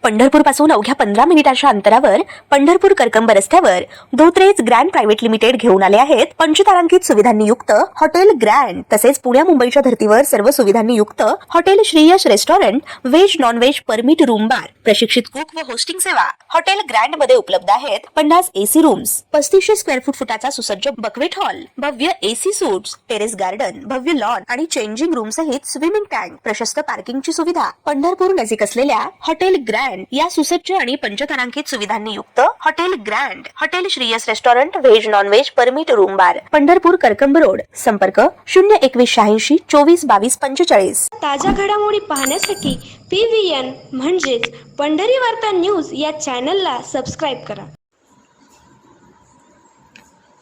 पंढरपूर पासून अवघ्या 15 मिनिटांच्या अंतरावर पंढरपूर करकंब रस्त्यावर धोत्रेज ग्रँड प्रायव्हेट लिमिटेड घेऊन आले आहेत पंचतारांकित सुविधांनी युक्त हॉटेल ग्रँड। तसेच पुण्या मुंबईच्या धर्तीवर सर्व सुविधांनी युक्त hotel Shriyash restaurant, veg non veg permit room bar, प्रशिक्षित कुक व होस्टिंग सेवा हॉटेल ग्रँड मध्ये उपलब्ध आहेत। 50 एसी रूम्स, 3500 स्क्वेअर फुटाचा सुसज्ज बकवेट हॉल, भव्य एसी सूट्स, टेरेस गार्डन, भव्य लॉन आणि चेंजिंग रूम सहित स्विमिंग टँक, प्रशस्त पार्किंगची सुविधा। पंढरपूर नजीक असलेल्या हॉटेल ग्रँड या सुसज्ज आणि पंचतारांकित सुविधांनी युक्त hotel grand, hotel Shriyas restaurant, veg non veg permit room बार, पंढरपूर करकंब रोड। संपर्क 02186 24 22 45। ताज्या घडामोडी पाहण्यासाठी PVN म्हणजेच पंढरी वार्ता न्यूज या चॅनलला सबस्क्राईब करा।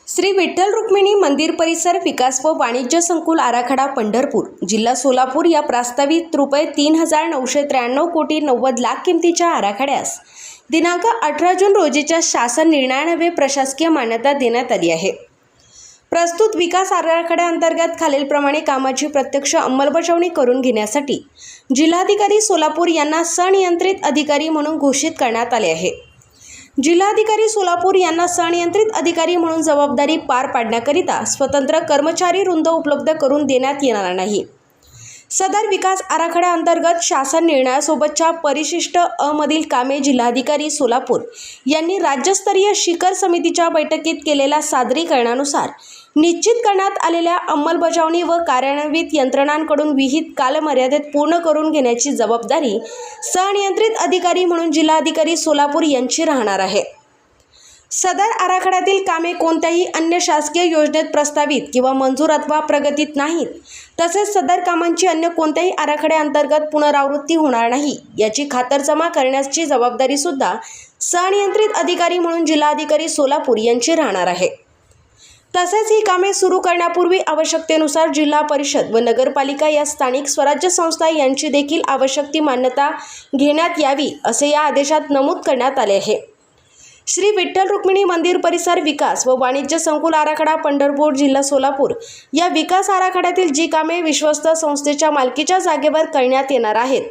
श्री विठ्ठल रुक्मिणी मंदिर परिसर विकास व वाणिज्य संकुल आराखडा पंढरपूर, जिल्हा सोलापूर या प्रस्तावित ₹3,993 कोटी 90 लाख किमतीच्या आराखड्यास दिनांक 18 जून रोजीच्या शासन निर्णयान्वये प्रशासकीय मान्यता देण्यात आली आहे। प्रस्तुत विकास आराखड्याअंतर्गत खालीलप्रमाणे कामाची प्रत्यक्ष अंमलबजावणी करून घेण्यासाठी जिल्हाधिकारी सोलापूर यांना संनियंत्रित अधिकारी म्हणून घोषित करण्यात आले आहे। जिल्हाधिकारी सोलापूर यांना संनियंत्रित अधिकारी म्हणून जबाबदारी पार पाडण्याकरिता स्वतंत्र कर्मचारी वृंद उपलब्ध करून देण्यात येणार नाही। सदर विकास आराखड्याअंतर्गत शासन निर्णयासोबतच्या परिशिष्ट अ मधील कामे जिल्हाधिकारी सोलापूर यांनी राज्यस्तरीय शिखर समितीच्या बैठकीत केलेल्या सादरीकरणानुसार निश्चित करण्यात आलेल्या अंमलबजावणी व कार्यान्वित यंत्रणांकडून विहित कालमर्यादेत पूर्ण करून घेण्याची जबाबदारी संनियंत्रित अधिकारी म्हणून जिल्हाधिकारी सोलापूर यांची राहणार आहे। सदर आराखड्यातील कामे कोणत्याही अन्य शासकीय योजनेत प्रस्तावित किंवा मंजूर अथवा प्रगतीत नाहीत, तसेच सदर कामांची अन्य कोणत्याही आराखड्याअंतर्गत पुनरावृत्ती होणार नाही याची खातरजमा करण्याची जबाबदारी सुद्धा संनियंत्रित अधिकारी म्हणून जिल्हाधिकारी सोलापूर यांची राहणार आहे। तसेच ही कामे सुरू करण्यापूर्वी आवश्यकतेनुसार जिल्हा परिषद व नगरपालिका या स्थानिक स्वराज्य संस्था यांची देखील आवश्यक ती मान्यता घेण्यात यावी असे या आदेशात नमूद करण्यात आले आहे। श्री विठ्ठल रुक्मिणी मंदिर परिसर विकास व वाणिज्य संकुल आराखडा पंढरपूर, जिल्हा सोलापूर या विकास आराखड्यातील जी कामे विश्वस्त संस्थेच्या मालकीच्या जागेवर करण्यात येणार आहेत,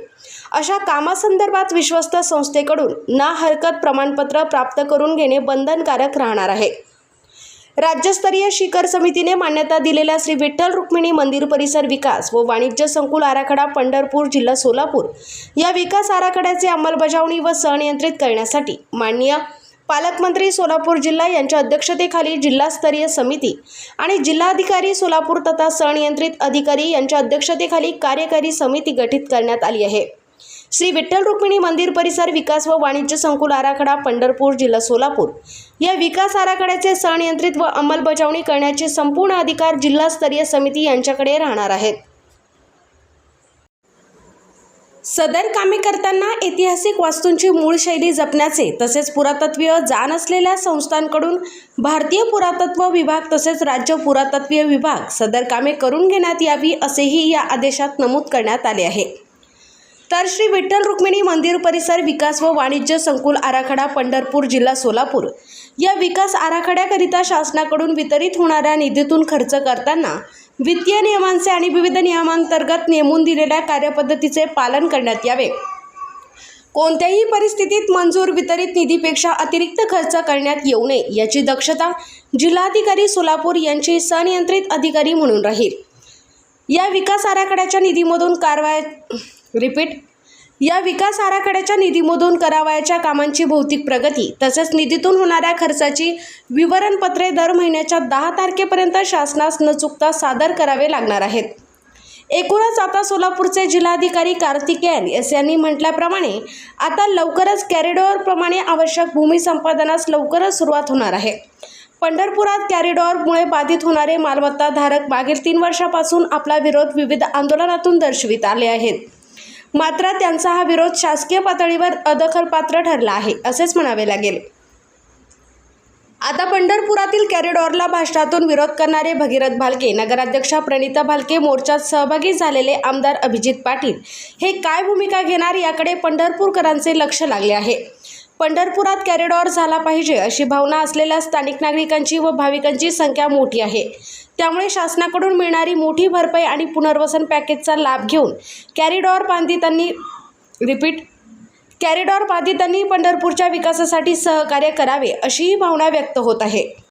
अशा कामासंदर्भात विश्वस्त संस्थेकडून ना हरकत प्रमाणपत्र प्राप्त करून घेणे बंधनकारक राहणार आहे। राज्यस्तरीय शिखर समितीने मान्यता दिलेल्या श्री विठ्ठल रुक्मिणी मंदिर परिसर विकास व वाणिज्य संकुल आराखडा पंढरपूर, जिल्हा सोलापूर या विकास आराखड्याची अंमलबजावणी व संनियंत्रित करण्यासाठी माननीय पालकमंत्री सोलापूर जिल्हा यांच्या अध्यक्षतेखाली जिल्हास्तरीय समिती आणि जिल्हाधिकारी सोलापूर तथा संनियंत्रित अधिकारी यांच्या अध्यक्षतेखाली कार्यकारी समिती गठीत करण्यात आली आहे। श्री विठ्ठल रुक्मिणी मंदिर परिसर विकास व वाणिज्य संकुल आराखडा पंढरपूर, जिल्हा सोलापूर या विकास आराखड्याचे संनियंत्रित व अंमलबजावणी करण्याचे संपूर्ण अधिकार जिल्हास्तरीय समिती यांच्याकडे राहणार आहेत। सदर कामे करताना ऐतिहासिक वास्तूंची मूळ शैली जपण्याचे तसेच पुरातत्वीय जाण असलेल्या संस्थांकडून भारतीय पुरातत्व विभाग तसेच राज्य पुरातत्वीय विभाग सदर कामे करून घेण्यात यावी असेही या आदेशात नमूद करण्यात आले आहे। तर श्री विठ्ठल रुक्मिणी मंदिर परिसर विकास व वाणिज्य संकुल आराखडा पंढरपूर, जिल्हा सोलापूर या विकास आराखड्याकरिता शासनाकडून वितरित होणाऱ्या निधीतून खर्च करताना वित्तीय नियमांचे आणि विविध नियमांतर्गत नेमून दिलेल्या कार्यपद्धतीचे पालन करण्यात यावे। कोणत्याही परिस्थितीत मंजूर वितरित निधीपेक्षा अतिरिक्त खर्च करण्यात येऊ नये याची दक्षता जिल्हाधिकारी सोलापूर यांची संनियंत्रित अधिकारी म्हणून राहील। या विकास आराखड्याच्या निधीमधून करावयाच्या कामांची भौतिक प्रगती तसेच निधीतून होणाऱ्या खर्चाची विवरणपत्रे दर महिन्याच्या 10 तारखेपर्यंत शासनास न चुकता सादर करावे लागणार आहेत। एकूणच आता सोलापूरचे जिल्हाधिकारी कार्तिकेयन एस यांनी म्हटल्याप्रमाणे आता लवकरच कॉरिडॉर प्रमाणे आवश्यक भूमी संपादनास लवकरच सुरुवात होणार आहे। पंढरपुरात कॉरिडॉरमुळे बाधित होणारे मालमत्ता धारक मागील 3 वर्षापासून आपला विरोध विविध आंदोलनातून दर्शवित आले आहेत, मात्र त्यांचा हा विरोध शासकीय पातळीवर अदखलपात्र ठरला आहे असेच म्हणावे लागेल। आता पंढरपुरातील कॉरिडॉरला भाषणातून विरोध करणारे भगीरथ भालके, नगराध्यक्षा प्रणिता भालके, मोर्चात सहभागी झालेले आमदार अभिजित पाटील हे काय भूमिका घेणार याकडे पंढरपूरकरांचे लक्ष लागले आहे। पंढरपुरात कॉरिडॉर झाला पाहिजे अशी भावना असलेल्या स्थानिक नागरिकांची व भाविकांची संख्या मोठी आहे। त्यामुळे शासनाकडून मिळणारी मोठी भरपाई आणि पुनर्वसन पॅकेजचा लाभ घेऊन कॉरिडॉर बांधितांनी कॉरिडॉर बाधितांनी पंढरपूरच्या विकासासाठी सहकार्य करावे अशीही भावना व्यक्त होत आहे.